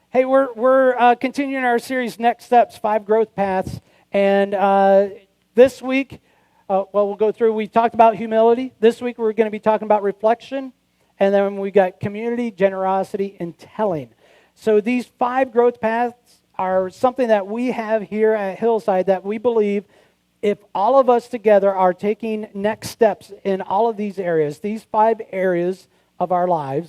Hey, we're continuing our series, Next Steps, 5 Growth Paths. And this week, we'll go through, we talked about humility. This week, we're going to be talking about reflection. And then we got community, generosity, and telling. So these 5 growth paths are something that we have here at Hillside that we believe if all of us together are taking next steps in all of these areas, these 5 areas of our lives,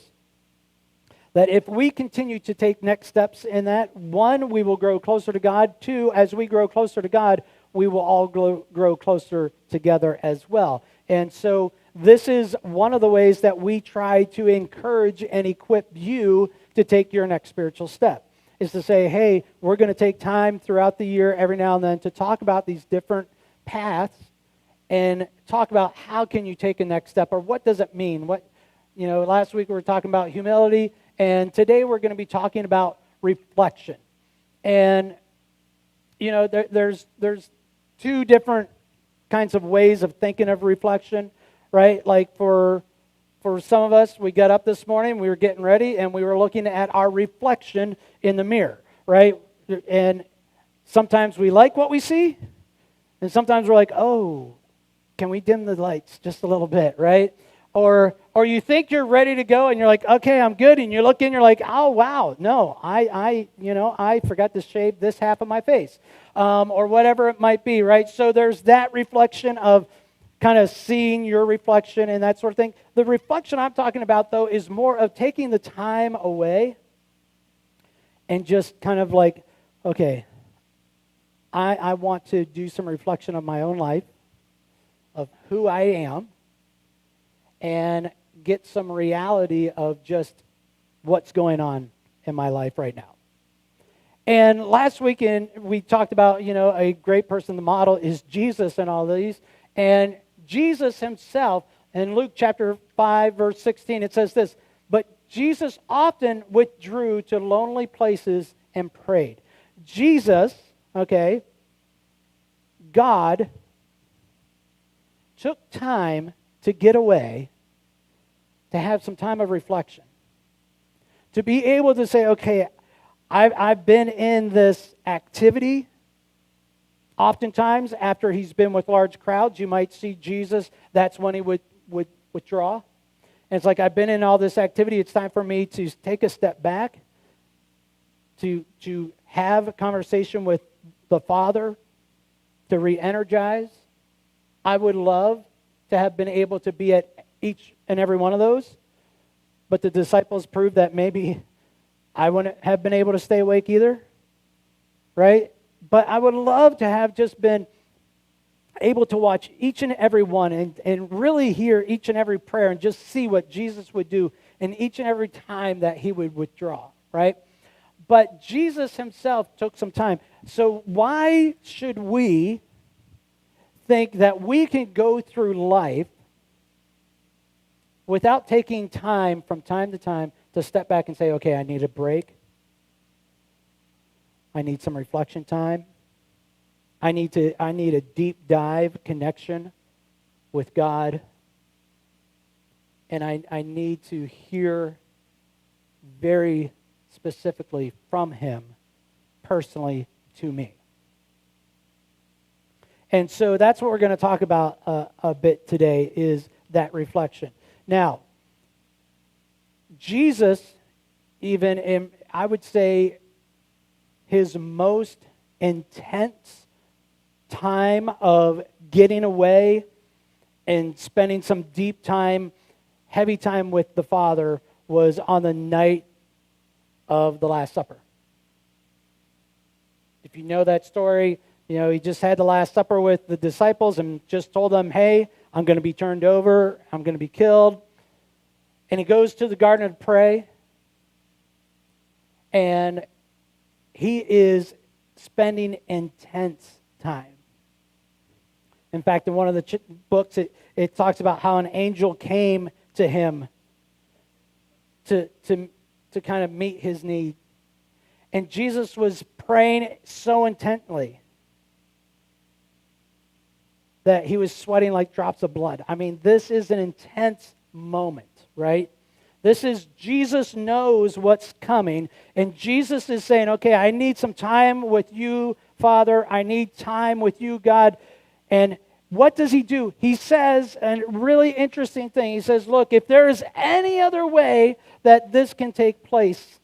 that if we continue to take next steps in that, 1, we will grow closer to God. 2, as we grow closer to God, we will all grow closer together as well. And so this is one of the ways that we try to encourage and equip you to take your next spiritual step, is to say, hey, we're going to take time throughout the year every now and then to talk about these different paths and talk about how can you take a next step, or what does it mean? Last week we were talking about humility. And today we're going to be talking about reflection. And, there's 2 different kinds of ways of thinking of reflection, right? Like for some of us, we got up this morning, we were getting ready, and we were looking at our reflection in the mirror, right? And sometimes we like what we see, and sometimes we're like, oh, can we dim the lights just a little bit, right? Or you think you're ready to go and you're like, okay, I'm good. And you look in, you're like, oh, wow, no, I forgot to shave this half of my face. Or whatever it might be, right? So there's that reflection of kind of seeing your reflection and that sort of thing. The reflection I'm talking about, though, is more of taking the time away and just kind of like, okay, I want to do some reflection of my own life, of who I am, and get some reality of just what's going on in my life right now. And last weekend, we talked about, a great person, the model is Jesus and all these. And Jesus himself, in Luke chapter 5, verse 16, it says this, but Jesus often withdrew to lonely places and prayed. Jesus, God, took time to get away, to have some time of reflection, to be able to say, okay, I've been in this activity. Oftentimes, after he's been with large crowds, you might see Jesus, that's when he would withdraw. And it's like, I've been in all this activity, it's time for me to take a step back, to have a conversation with the Father, to re-energize. I would love to have been able to be at each and every one of those. But the disciples proved that maybe I wouldn't have been able to stay awake either, right? But I would love to have just been able to watch each and every one and really hear each and every prayer and just see what Jesus would do in each and every time that he would withdraw, right? But Jesus himself took some time. So why should we think that we can go through life without taking time from time to time to step back and say, okay, I need a break. I need some reflection time. I need a deep dive connection with God. And I need to hear very specifically from him personally to me. And so that's what we're going to talk about a bit today, is that reflection. Now, Jesus, even in, I would say, his most intense time of getting away and spending some deep time, heavy time with the Father was on the night of the Last Supper. If you know that story, he just had the Last Supper with the disciples and just told them, hey, I'm going to be turned over. I'm going to be killed. And he goes to the garden to pray. And he is spending intense time. In fact, in one of the books, it talks about how an angel came to him to kind of meet his need. And Jesus was praying so intently that he was sweating like drops of blood. I mean, this is an intense moment, right? This is Jesus knows what's coming, and Jesus is saying, okay, I need some time with you, Father. I need time with you, God. And what does he do? He says a really interesting thing. He says, look, if there is any other way that this can take place,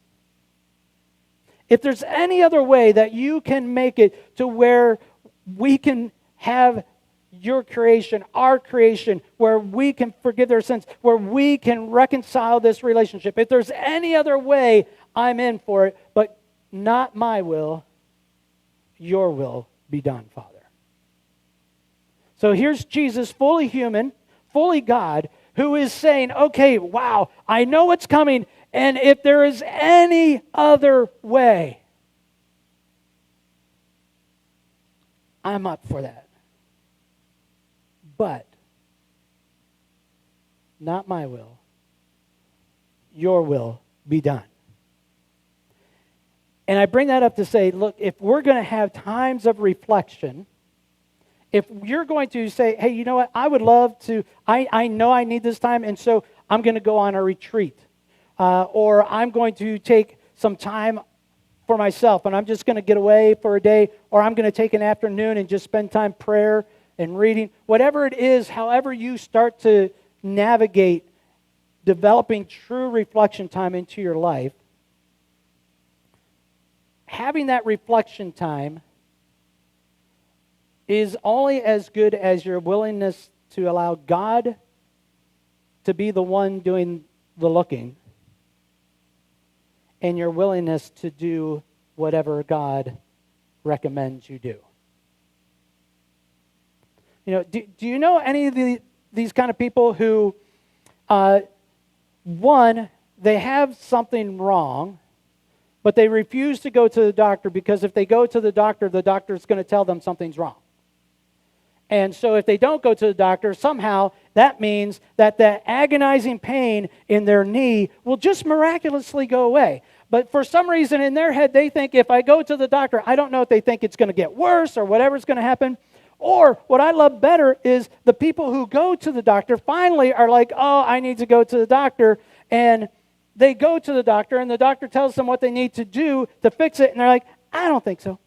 if there's any other way that you can make it to where we can have your creation, our creation, where we can forgive their sins, where we can reconcile this relationship. If there's any other way, I'm in for it, but not my will, your will be done, Father. So here's Jesus, fully human, fully God, who is saying, okay, wow, I know what's coming, and if there is any other way, I'm up for that. But not my will, your will be done. And I bring that up to say, look, if we're going to have times of reflection, if you're going to say, hey, you know what, I would love to, I know I need this time, and so I'm going to go on a retreat. Or I'm going to take some time for myself, and I'm just going to get away for a day, or I'm going to take an afternoon and just spend time prayer and reading. Whatever it is, however you start to navigate developing true reflection time into your life, having that reflection time is only as good as your willingness to allow God to be the one doing the looking, and your willingness to do whatever God recommends you do. You know, do you know any of these kind of people who, one, they have something wrong, but they refuse to go to the doctor because if they go to the doctor is going to tell them something's wrong. And so if they don't go to the doctor, somehow that means that the agonizing pain in their knee will just miraculously go away. But for some reason in their head, they think if I go to the doctor, I don't know if they think it's going to get worse or whatever's going to happen. Or what I love better is the people who go to the doctor finally are like, oh, I need to go to the doctor. And they go to the doctor and the doctor tells them what they need to do to fix it. And they're like, I don't think so.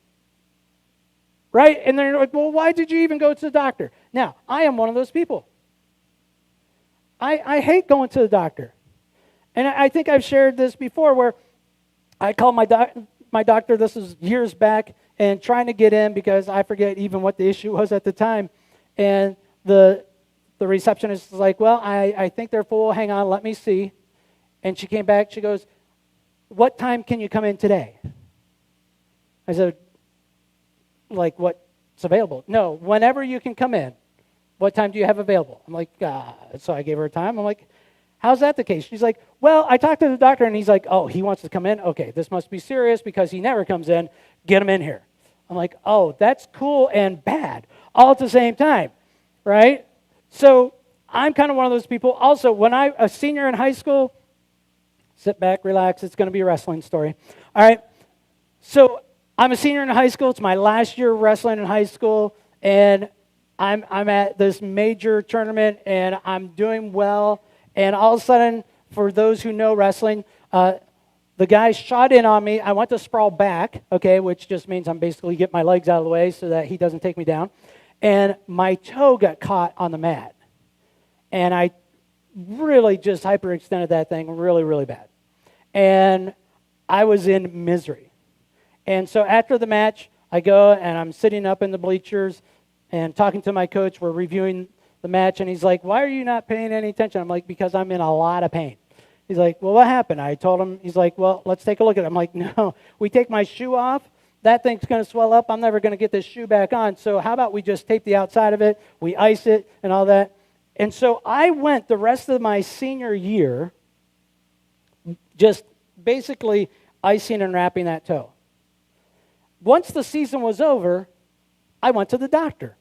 Right? And they're like, well, why did you even go to the doctor? Now, I am one of those people. I hate going to the doctor. And I think I've shared this before where I called my doctor, this is years back, and trying to get in because I forget even what the issue was at the time. And the receptionist was like, well, I think they're full. Hang on, let me see. And she came back. She goes, what time can you come in today? I said, like what's available? No, whenever you can come in. What time do you have available? I'm like, so I gave her a time. I'm like, how's that the case? She's like, well, I talked to the doctor, and he's like, oh, he wants to come in? Okay, this must be serious because he never comes in. Get him in here. I'm like, oh, that's cool and bad all at the same time, right? So I'm kind of one of those people. Also, when a senior in high school, sit back, relax, it's going to be a wrestling story. All right, so I'm a senior in high school. It's my last year of wrestling in high school, and I'm at this major tournament, and I'm doing well. And all of a sudden, for those who know wrestling, the guy shot in on me. I went to sprawl back, okay, which just means I'm basically getting my legs out of the way so that he doesn't take me down. And my toe got caught on the mat. And I really just hyperextended that thing really, really bad. And I was in misery. And so after the match, I go and I'm sitting up in the bleachers and talking to my coach. We're reviewing the match, and he's like, why are you not paying any attention? I'm like, because I'm in a lot of pain. He's like, well, what happened? I told him, he's like, well, let's take a look at it. I'm like, no, we take my shoe off, that thing's going to swell up. I'm never going to get this shoe back on. So how about we just tape the outside of it, we ice it and all that. And so I went the rest of my senior year just basically icing and wrapping that toe. Once the season was over, I went to the doctor.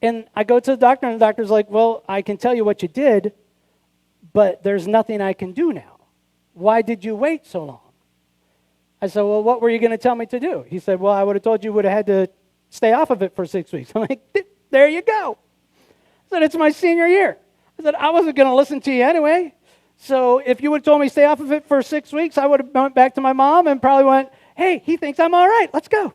And I go to the doctor, and the doctor's like, well, I can tell you what you did, but there's nothing I can do now. Why did you wait so long? I said, well, what were you going to tell me to do? He said, well, I would have told you would have had to stay off of it for 6 weeks. I'm like, there you go. I said, it's my senior year. I said, I wasn't going to listen to you anyway. So if you would have told me stay off of it for 6 weeks, I would have went back to my mom and probably went, hey, he thinks I'm all right. Let's go.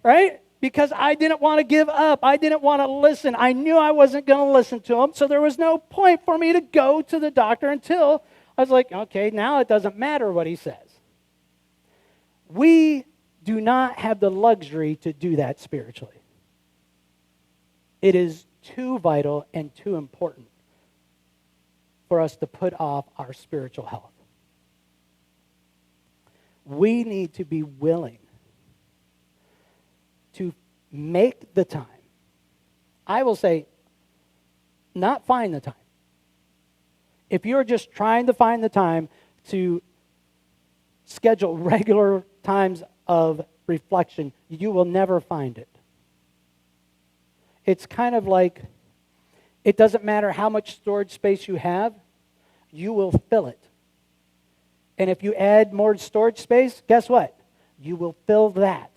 Right? Because I didn't want to give up. I didn't want to listen. I knew I wasn't going to listen to him. So there was no point for me to go to the doctor until I was like, okay, now it doesn't matter what he says. We do not have the luxury to do that spiritually. It is too vital and too important for us to put off our spiritual health. We need to be willing to make the time. I will say, not find the time. If you're just trying to find the time to schedule regular times of reflection, you will never find it. It's kind of like, it doesn't matter how much storage space you have, you will fill it. And if you add more storage space, guess what? You will fill that,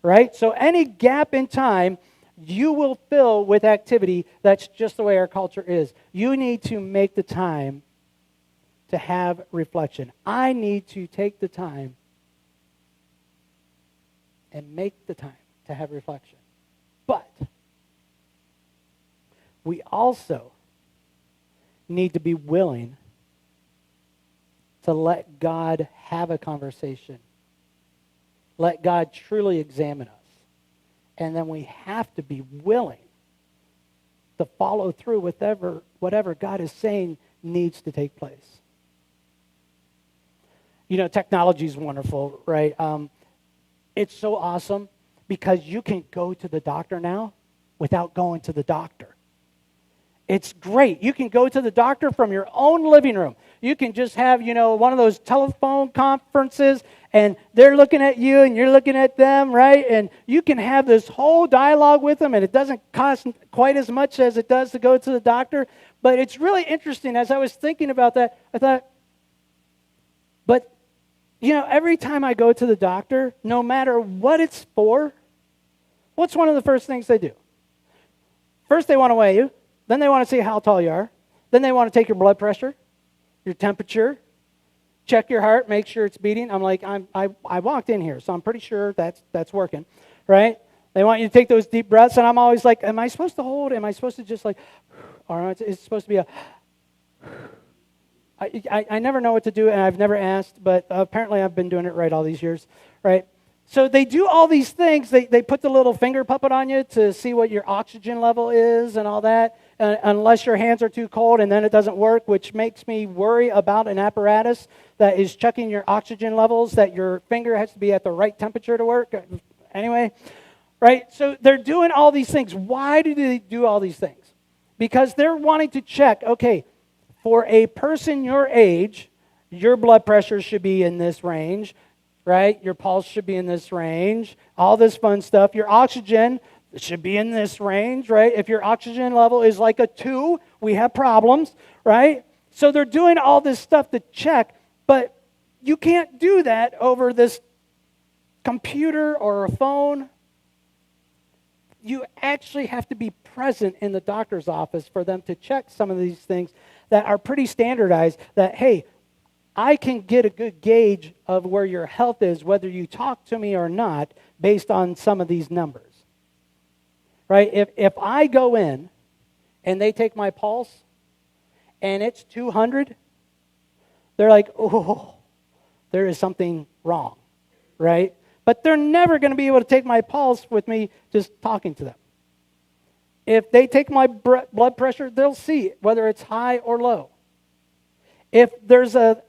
right? So any gap in time, you will fill with activity. That's just the way our culture is. You need to make the time to have reflection. I need to take the time and make the time to have reflection. But we also need to be willing to let God have a conversation. Let God truly examine us. And then we have to be willing to follow through with whatever God is saying needs to take place. You know, technology is wonderful, right? It's so awesome because you can go to the doctor now without going to the doctor. It's great. You can go to the doctor from your own living room. You can just have, one of those telephone conferences, and they're looking at you and you're looking at them, right? And you can have this whole dialogue with them, and it doesn't cost quite as much as it does to go to the doctor. But it's really interesting. As I was thinking about that, I thought, but, every time I go to the doctor, no matter what it's for, what's one of the first things they do? First, they want to weigh you. Then they want to see how tall you are. Then they want to take your blood pressure, your temperature, check your heart, make sure it's beating. I'm like, I walked in here, so I'm pretty sure that's working, right? They want you to take those deep breaths, and I'm always like, am I supposed to hold? Am I supposed to just like, or is it supposed to be a, I never know what to do, and I've never asked, but apparently I've been doing it right all these years, right? So they do all these things. They put the little finger puppet on you to see what your oxygen level is and all that, unless your hands are too cold, and then it doesn't work, which makes me worry about an apparatus that is checking your oxygen levels, that your finger has to be at the right temperature to work. Anyway, right? So they're doing all these things. Why do they do all these things? Because they're wanting to check, okay, for a person your age, your blood pressure should be in this range, right? Your pulse should be in this range, all this fun stuff. Your oxygen should be in this range, right? If your oxygen level is like a 2, we have problems, right? So they're doing all this stuff to check, but you can't do that over this computer or a phone. You actually have to be present in the doctor's office for them to check some of these things that are pretty standardized, that, hey, I can get a good gauge of where your health is, whether you talk to me or not, based on some of these numbers. Right? If I go in and they take my pulse and it's 200, they're like, oh, there is something wrong, right? But they're never going to be able to take my pulse with me just talking to them. If they take my blood pressure, they'll see whether it's high or low. If there's a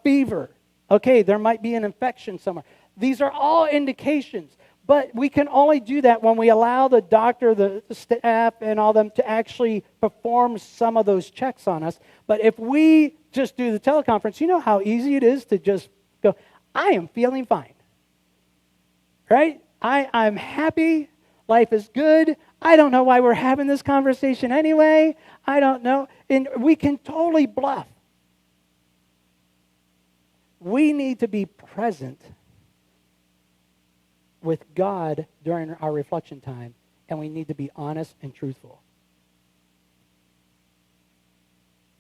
fever, okay, there might be an infection somewhere. These are all indications, but we can only do that when we allow the doctor, the staff, and all them to actually perform some of those checks on us. But if we just do the teleconference, you know how easy it is to just go, I am feeling fine, right? I'm happy. Life is good. I don't know why we're having this conversation anyway. I don't know. And we can totally bluff. We need to be present with God during our reflection time, and we need to be honest and truthful.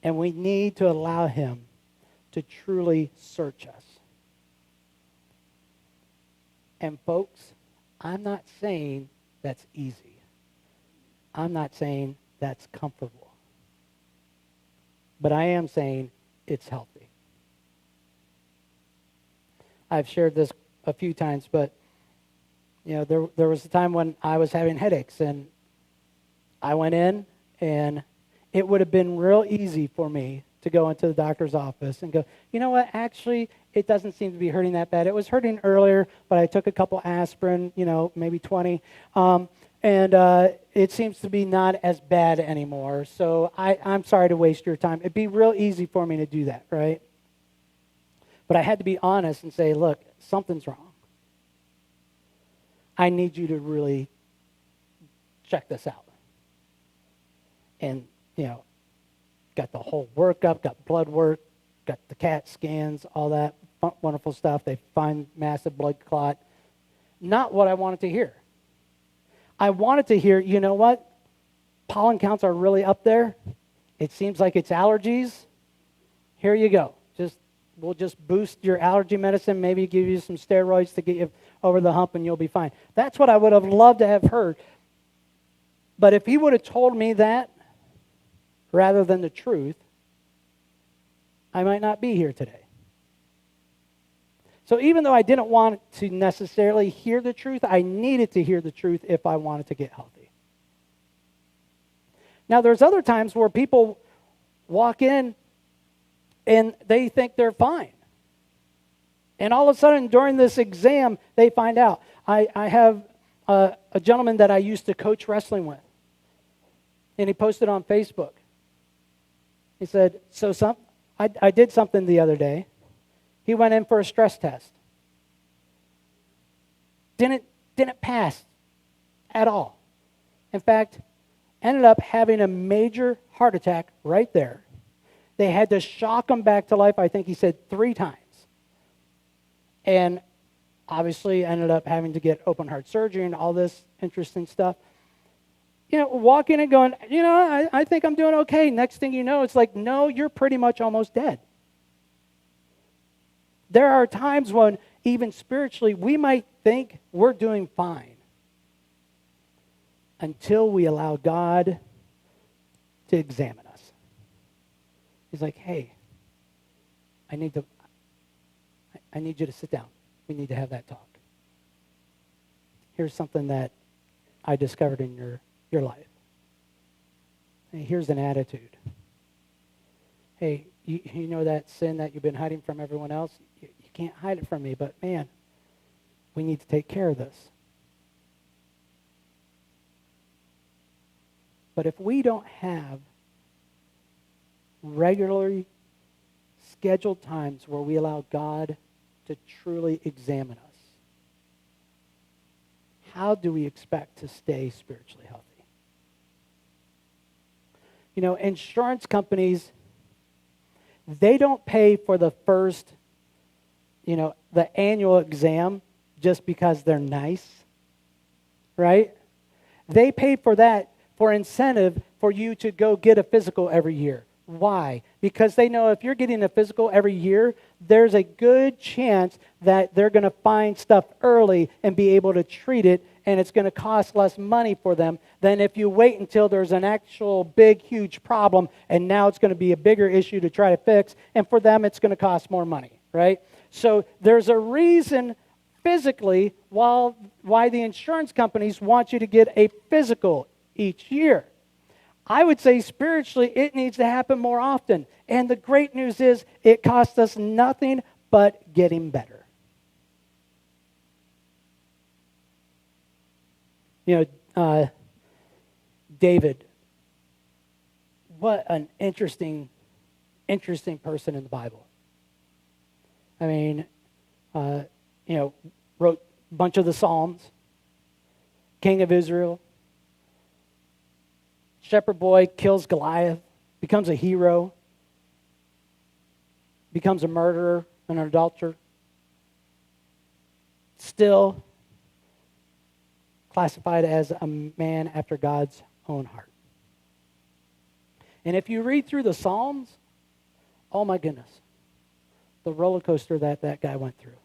And we need to allow Him to truly search us. And folks, I'm not saying that's easy. I'm not saying that's comfortable. But I am saying it's healthy. I've shared this a few times, but there was a time when I was having headaches, and I went in, and it would have been real easy for me to go into the doctor's office and go, you know what, actually, it doesn't seem to be hurting that bad. It was hurting earlier, but I took a couple aspirin, maybe 20, and it seems to be not as bad anymore. So I'm sorry to waste your time. It'd be real easy for me to do that, right? But I had to be honest and say, look, something's wrong. I need you to really check this out. And, got the whole workup, got blood work, got the CAT scans, all that wonderful stuff. They find massive blood clot. Not what I wanted to hear. I wanted to hear, you know what? Pollen counts are really up there. It seems like it's allergies. Here you go. We'll just boost your allergy medicine, maybe give you some steroids to get you over the hump and you'll be fine. That's what I would have loved to have heard. But if he would have told me that rather than the truth, I might not be here today. So even though I didn't want to necessarily hear the truth, I needed to hear the truth if I wanted to get healthy. Now, there's other times where people walk in and they think they're fine. And all of a sudden, during this exam, they find out. I have a gentleman that I used to coach wrestling with, and he posted on Facebook. He said, I did something the other day. He went in for a stress test. Didn't pass at all. In fact, ended up having a major heart attack right there. They had to shock him back to life, I think he said 3 times. And obviously ended up having to get open heart surgery and all this interesting stuff. Walking and going, I think I'm doing okay. Next thing you know, it's like, no, you're pretty much almost dead. There are times when, even spiritually, we might think we're doing fine until we allow God to examine us. He's like, hey, I need you to sit down. We need to have that talk. Here's something that I discovered in your life. Hey, here's an attitude. Hey, you know that sin that you've been hiding from everyone else? You can't hide it from me, but man, we need to take care of this. But if we don't have regularly scheduled times where we allow God to truly examine us, how do we expect to stay spiritually healthy? Insurance companies, they don't pay for the first, the annual exam just because they're nice, right? They pay for that for incentive for you to go get a physical every year. Why? Because they know if you're getting a physical every year, there's a good chance that they're going to find stuff early and be able to treat it, and it's going to cost less money for them than if you wait until there's an actual big, huge problem, and now it's going to be a bigger issue to try to fix, and for them it's going to cost more money, right? So there's a reason physically why the insurance companies want you to get a physical each year. I would say spiritually, it needs to happen more often. And the great news is it costs us nothing but getting better. David, what an interesting person in the Bible. I mean, wrote a bunch of the Psalms, king of Israel. Shepherd boy kills Goliath, becomes a hero, becomes a murderer, an adulterer. Still classified as a man after God's own heart. And if you read through the Psalms, oh my goodness, the roller coaster that guy went through.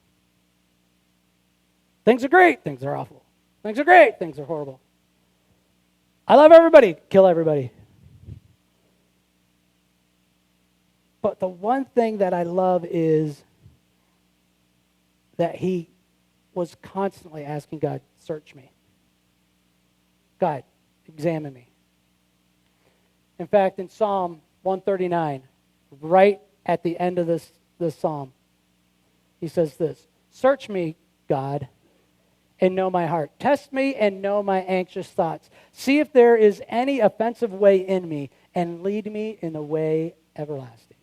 Things are great, things are awful. Things are great, things are horrible. I love everybody, kill everybody. But the one thing that I love is that he was constantly asking God, search me. God, examine me. In fact, in Psalm 139, right at the end of this psalm, he says this, search me, God, and know my heart. Test me and know my anxious thoughts. See if there is any offensive way in me, and lead me in the way everlasting.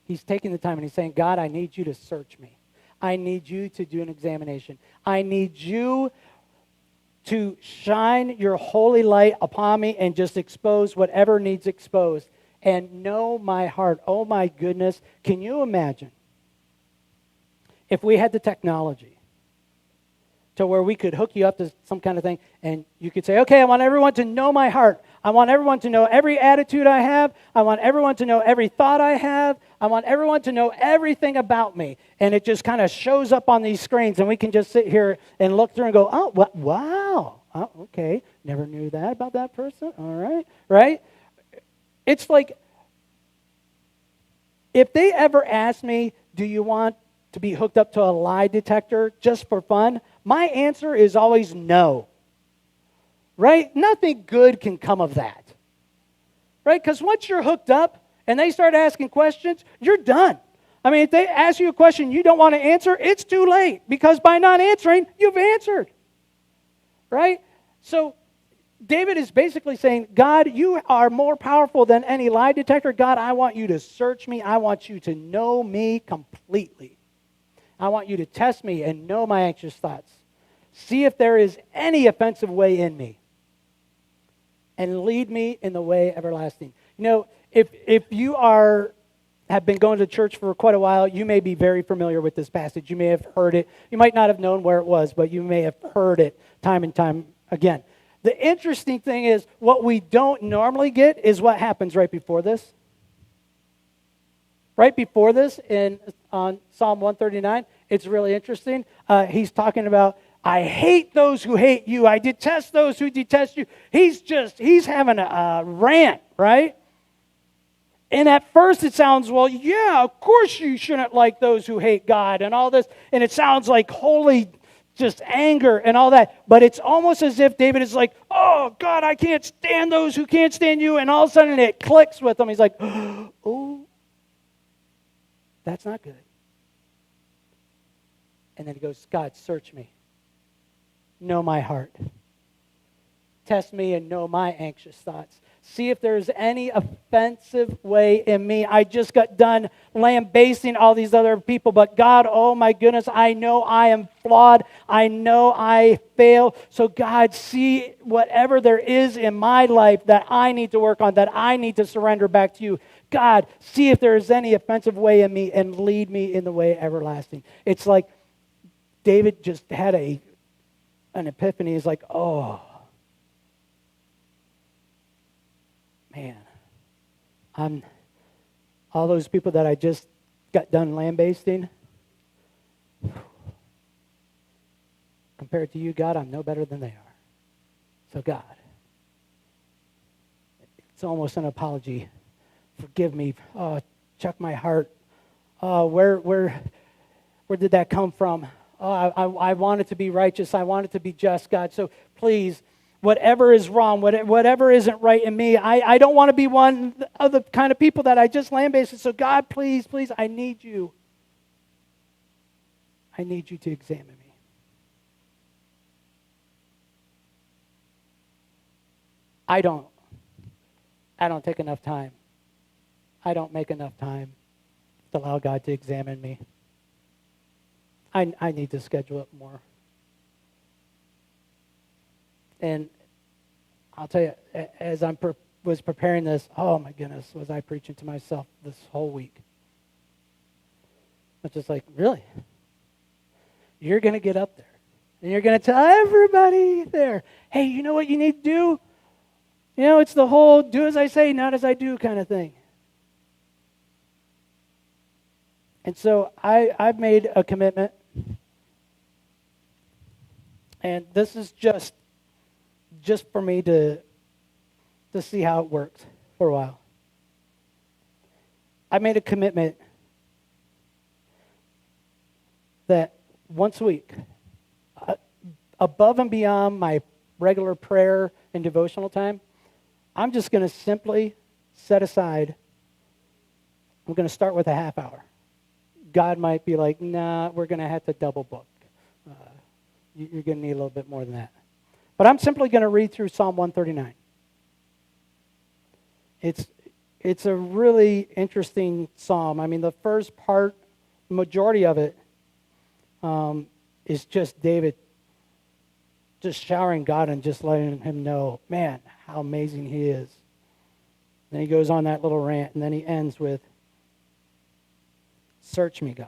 He's taking the time and he's saying, God, I need you to search me. I need you to do an examination. I need you to shine your holy light upon me and just expose whatever needs exposed. And know my heart. Oh my goodness. Can you imagine if we had the technology to where we could hook you up to some kind of thing and you could say, okay, I want everyone to know my heart. I want everyone to know every attitude I have. I want everyone to know every thought I have. I want everyone to know everything about me. And it just kind of shows up on these screens and we can just sit here and look through and go, oh, wow. Oh, okay. Never knew that about that person. All right. Right? It's like, if they ever asked me, do you want to be hooked up to a lie detector just for fun? My answer is always no. Right? Nothing good can come of that. Right? Because once you're hooked up and they start asking questions, you're done. I mean, if they ask you a question you don't want to answer, it's too late. Because by not answering, you've answered. Right? So David is basically saying, God, you are more powerful than any lie detector. God, I want you to search me. I want you to know me completely. I want you to test me and know my anxious thoughts. See if there is any offensive way in me. And lead me in the way everlasting. You know, if you have been going to church for quite a while, you may be very familiar with this passage. You may have heard it. You might not have known where it was, but you may have heard it time and time again. The interesting thing is, what we don't normally get is what happens right before this. Right before this, on Psalm 139, it's really interesting. He's talking about, I hate those who hate you. I detest those who detest you. He's having a rant, right? And at first it sounds, well, yeah, of course you shouldn't like those who hate God and all this. And it sounds like holy just anger and all that. But it's almost as if David is like, oh, God, I can't stand those who can't stand you. And all of a sudden it clicks with him. He's like, oh, that's not good. And then he goes, God, search me. Know my heart. Test me and know my anxious thoughts. See if there's any offensive way in me. I just got done lambasting all these other people, but God, oh my goodness, I know I am flawed. I know I fail. So God, see whatever there is in my life that I need to work on, that I need to surrender back to you. God, see if there is any offensive way in me and lead me in the way everlasting. It's like David just had an epiphany. He's like, oh, man, all those people that I just got done lambasting, compared to you, God, I'm no better than they are. So God, it's almost an apology. Forgive me. Oh, check my heart. Oh, where did that come from? Oh, I want it to be righteous. I want it to be just, God. So please, whatever is wrong, whatever isn't right in me, I don't want to be one of the kind of people that I just lambasted. So God, please, I need you. I need you to examine me. I don't take enough time. I don't make enough time to allow God to examine me. I need to schedule it more. And I'll tell you, as I was preparing this, oh my goodness, was I preaching to myself this whole week. I was just like, really? You're going to get up there, and you're going to tell everybody there, hey, you know what you need to do? You know, it's the whole do as I say, not as I do kind of thing. And so I've made a commitment, and this is just for me to see how it works for a while. I made a commitment that once a week, above and beyond my regular prayer and devotional time, I'm just going to simply set aside, I'm going to start with a half hour. God might be like, nah, we're going to have to double book. You're going to need a little bit more than that. But I'm simply going to read through Psalm 139. It's a really interesting psalm. I mean, the first part, the majority of it, is just David just showering God and just letting him know, man, how amazing he is. Then he goes on that little rant, and then he ends with, search me, God,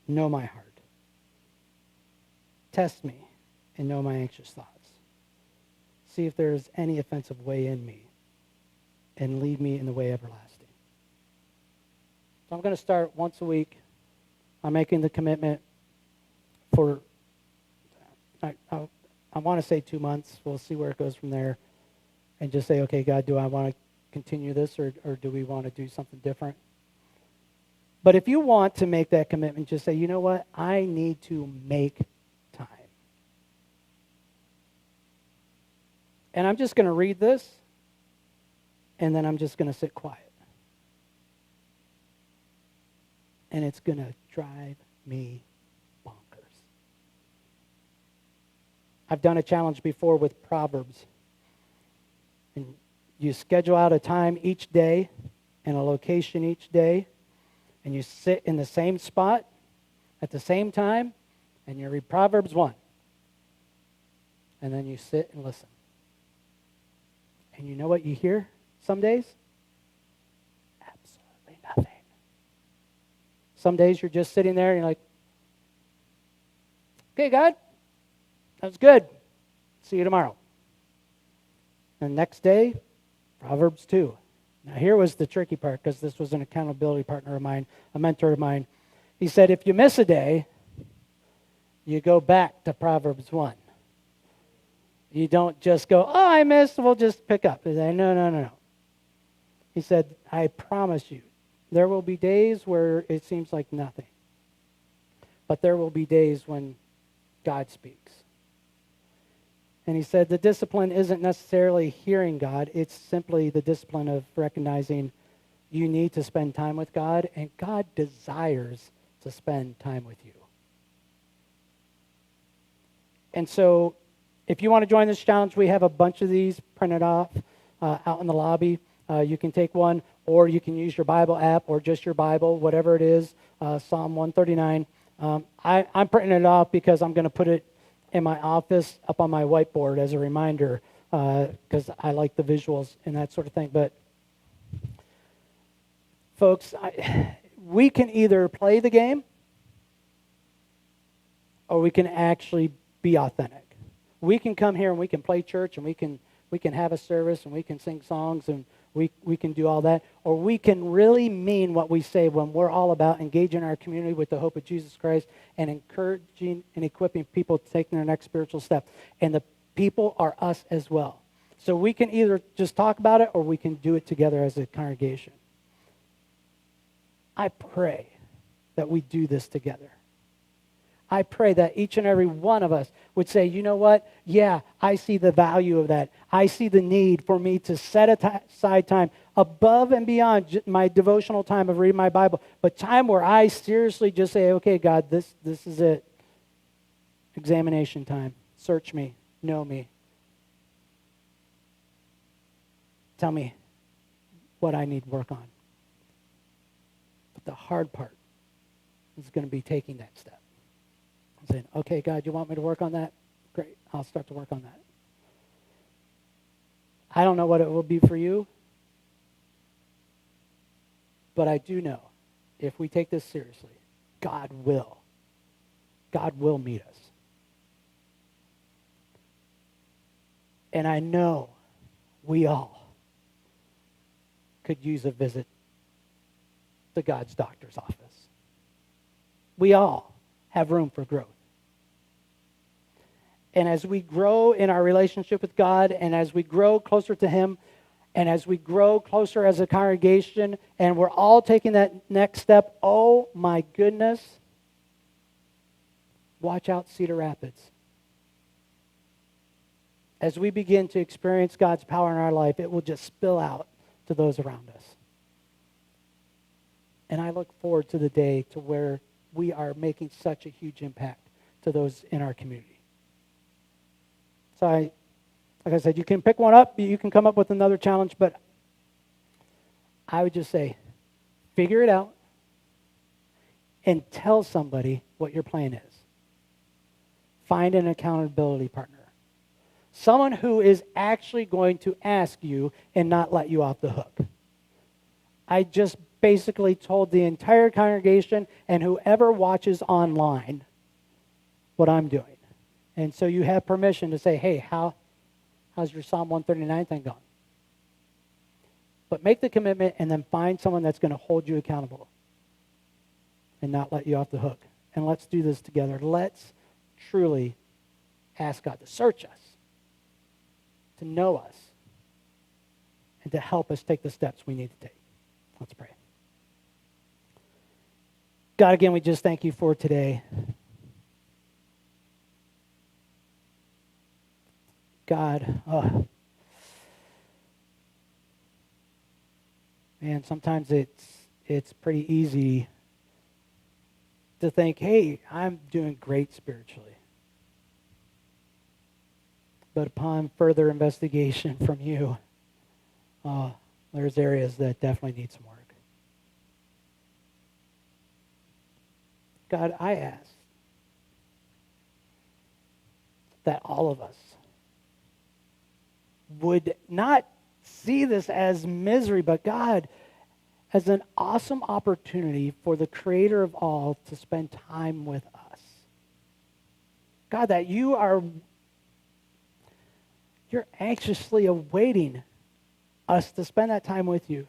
know my heart. Test me and know my anxious thoughts. See if there is any offensive way in me, and lead me in the way everlasting. So I'm going to start once a week. I'm making the commitment for, I want to say 2 months. We'll see where it goes from there. And just say, okay, God, do I want to continue this, or do we want to do something different? But if you want to make that commitment, just say, you know what? I need to make time. And I'm just going to read this, and then I'm just going to sit quiet. And it's going to drive me bonkers. I've done a challenge before with Proverbs. And you schedule out a time each day and a location each day, and you sit in the same spot at the same time, and you read Proverbs 1. And then you sit and listen. And you know what you hear some days? Absolutely nothing. Some days you're just sitting there and you're like, okay, God, that was good. See you tomorrow. And the next day, Proverbs 2. Now here was the tricky part, because this was an accountability partner of mine, a mentor of mine. He said, if you miss a day, you go back to Proverbs 1. You don't just go, oh, I missed, we'll just pick up. He said, no. He said, I promise you, there will be days where it seems like nothing. But there will be days when God speaks. And he said the discipline isn't necessarily hearing God. It's simply the discipline of recognizing you need to spend time with God, and God desires to spend time with you. And so if you want to join this challenge, we have a bunch of these printed off out in the lobby. You can take one, or you can use your Bible app or just your Bible, whatever it is, Psalm 139. I'm printing it off because I'm going to put it in my office up on my whiteboard as a reminder, because I like the visuals and that sort of thing. But folks, we can either play the game or we can actually be authentic. We can come here and we can play church, and we can have a service, and we can sing songs, and we can do all that, or we can really mean what we say when we're all about engaging our community with the hope of Jesus Christ and encouraging and equipping people to take their next spiritual step. And the people are us as well. So we can either just talk about it, or we can do it together as a congregation. I pray that we do this together. I pray that each and every one of us would say, you know what? Yeah, I see the value of that. I see the need for me to set aside time above and beyond my devotional time of reading my Bible, but time where I seriously just say, okay, God, this is it. Examination time. Search me. Know me. Tell me what I need work on. But the hard part is going to be taking that step. I'm saying, okay, God, you want me to work on that? Great, I'll start to work on that. I don't know what it will be for you, but I do know if we take this seriously, God will. God will meet us. And I know we all could use a visit to God's doctor's office. We all have room for growth. And as we grow in our relationship with God, and as we grow closer to Him, and as we grow closer as a congregation, and we're all taking that next step, oh my goodness, watch out, Cedar Rapids. As we begin to experience God's power in our life, it will just spill out to those around us. And I look forward to the day to where we are making such a huge impact to those in our community. So like I said, you can pick one up, you can come up with another challenge, but I would just say, figure it out and tell somebody what your plan is. Find an accountability partner. Someone who is actually going to ask you and not let you off the hook. I just basically told the entire congregation and whoever watches online what I'm doing. And so you have permission to say, hey, how's your Psalm 139 thing going? But make the commitment and then find someone that's going to hold you accountable and not let you off the hook. And let's do this together. Let's truly ask God to search us, to know us, and to help us take the steps we need to take. Let's pray. God, again, we just thank you for today. God, man, sometimes it's pretty easy to think, hey, I'm doing great spiritually. But upon further investigation from you, there's areas that definitely need some work. God, I ask that all of us would not see this as misery, but God, as an awesome opportunity for the Creator of all to spend time with us. God, that you're anxiously awaiting us to spend that time with you.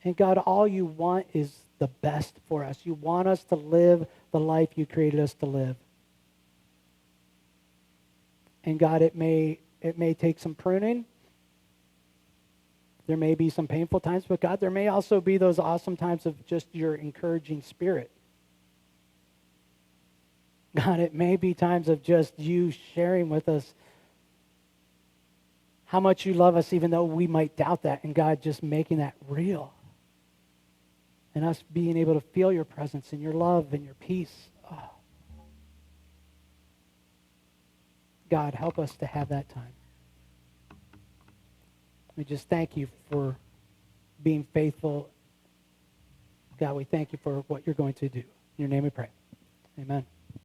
And God, all you want is the best for us. You want us to live the life you created us to live. And God, it may take some pruning. There may be some painful times, but God, there may also be those awesome times of just your encouraging spirit. God, it may be times of just you sharing with us how much you love us, even though we might doubt that, and God just making that real. And us being able to feel your presence and your love and your peace. Oh. God, help us to have that time. We just thank you for being faithful. God, we thank you for what you're going to do. In your name we pray. Amen.